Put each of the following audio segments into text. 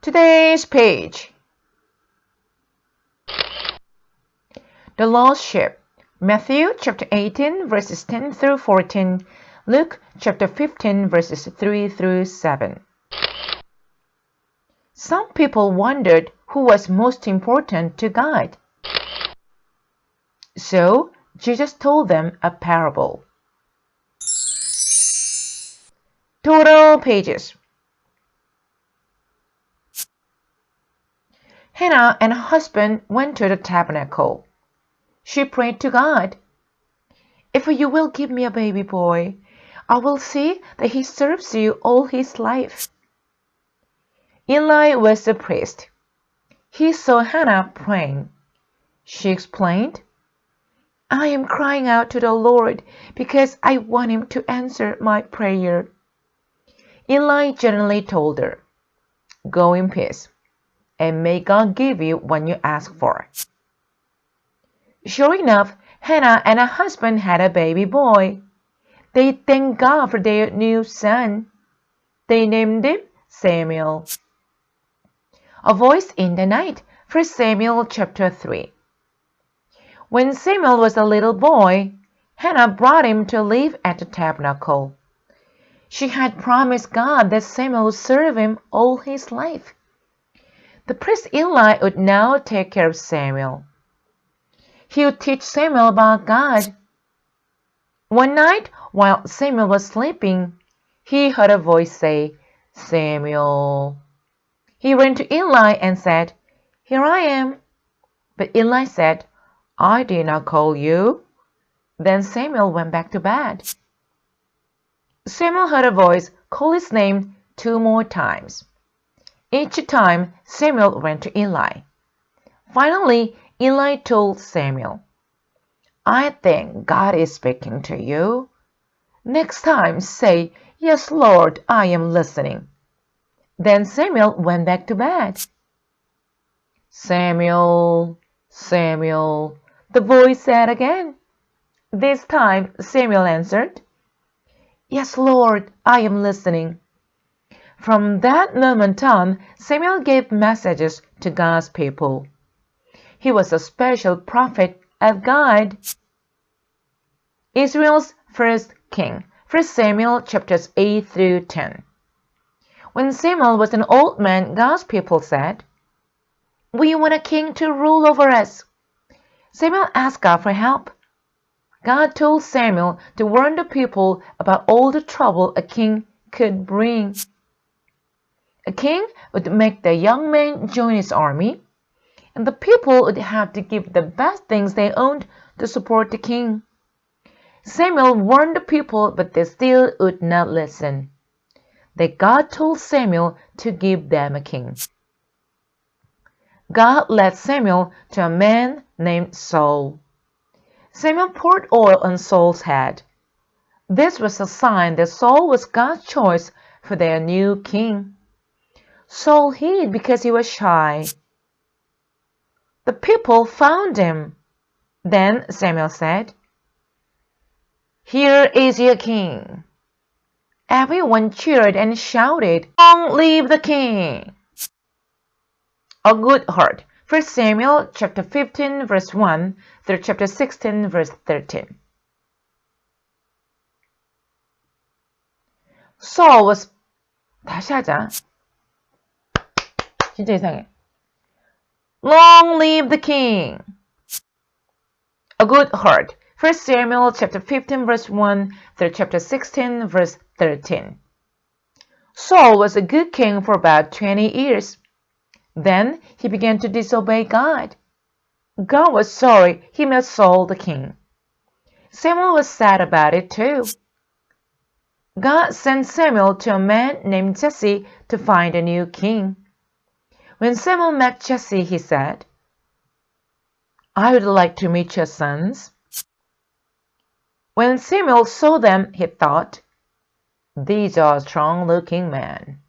Today's page. The lost sheep. Matthew chapter 18 verses 10 through 14. Luke chapter 15 verses 3 through 7. Some people wondered who was most important to God. So Jesus told them a parable. Total pages. Hannah and her husband went to the tabernacle. She prayed to God, "If you will give me a baby boy, I will see that he serves you all his life." Eli was the priest. He saw Hannah praying. She explained, "I am crying out to the Lord because I want him to answer my prayer." Eli gently told her, "Go in peace, and may God give you what you ask for." Sure enough, Hannah and her husband had a baby boy. They thanked God for their new son. They named him Samuel. A voice in the night, 1 Samuel chapter 3. When Samuel was a little boy, Hannah brought him to live at the tabernacle. She had promised God that Samuel would serve him all his life. The priest Eli would now take care of Samuel. He would teach Samuel about God. One night, while Samuel was sleeping, he heard a voice say, "Samuel." He ran to Eli and said, "Here I am." But Eli said, "I did not call you." Then Samuel went back to bed. Samuel heard a voice call his name 2 more times. Each time, Samuel ran to Eli. Finally, Eli told Samuel, "I think God is speaking to you. Next time, say, 'Yes, Lord, I am listening.'" Then Samuel went back to bed. "Samuel, Samuel," the voice said again. This time, Samuel answered, "Yes, Lord, I am listening." From that moment on, Samuel gave messages to God's people. He was a special prophet of God. Israel's first king, 1 Samuel chapters 8 through 10. When Samuel was an old man, God's people said, "We want a king to rule over us." Samuel asked God for help. God told Samuel to warn the people about all the trouble a king could bring. A king would make the young man join his army, and the people would have to give the best things they owned to support the king. Samuel warned the people, but they still would not listen. Then God told Samuel to give them a king. God led Samuel to a man named Saul. Samuel poured oil on Saul's head. This was a sign that Saul was God's choice for their new king. Saul hid because he was shy. The people found him. Then Samuel said, "Here is your king." Everyone cheered and shouted, "Long live the king!" A good heart. 1 Samuel chapter 15 verse 1 through chapter 16 verse 13. Saul was 다시 하자. 진짜 이상해. Long live the king. A good heart. 1 Samuel chapter 15 verse 1 through chapter 16 verse 13. Saul was a good king for about 20 years. Then he began to disobey God. God was sorry he made Saul the king. Samuel was sad about it too. God sent Samuel to a man named Jesse to find a new king. When Samuel met Jesse, he said, "I would like to meet your sons." When Samuel saw them, he thought, "These are strong-looking men."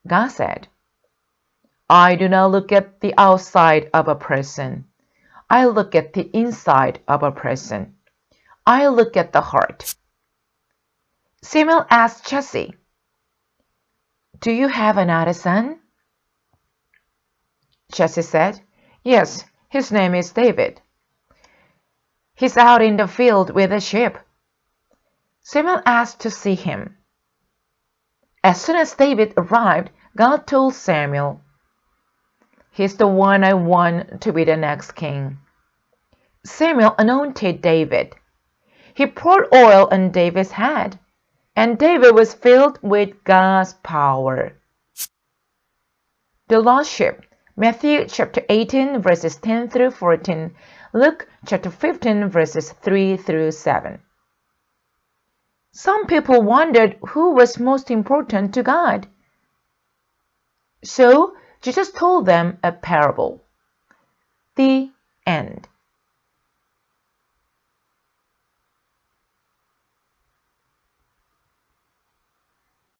God said, "I do not look at the outside of a person. I look at the inside of a person. I look at the heart." Samuel asked Jesse, "Do you have another son?" Jesse said. Yes, his name is David. He's out in the field with the sheep. Samuel asked to see him. As soon as David arrived, God told Samuel, He's the one I want to be the next king. Samuel anointed David. He poured oil on David's head, and David was filled with God's power. The lost sheep, Matthew chapter 18 verses 10 through 14, Luke chapter 15 verses 3 through 7. Some people wondered who was most important to God. So Jesus told them a parable. The end.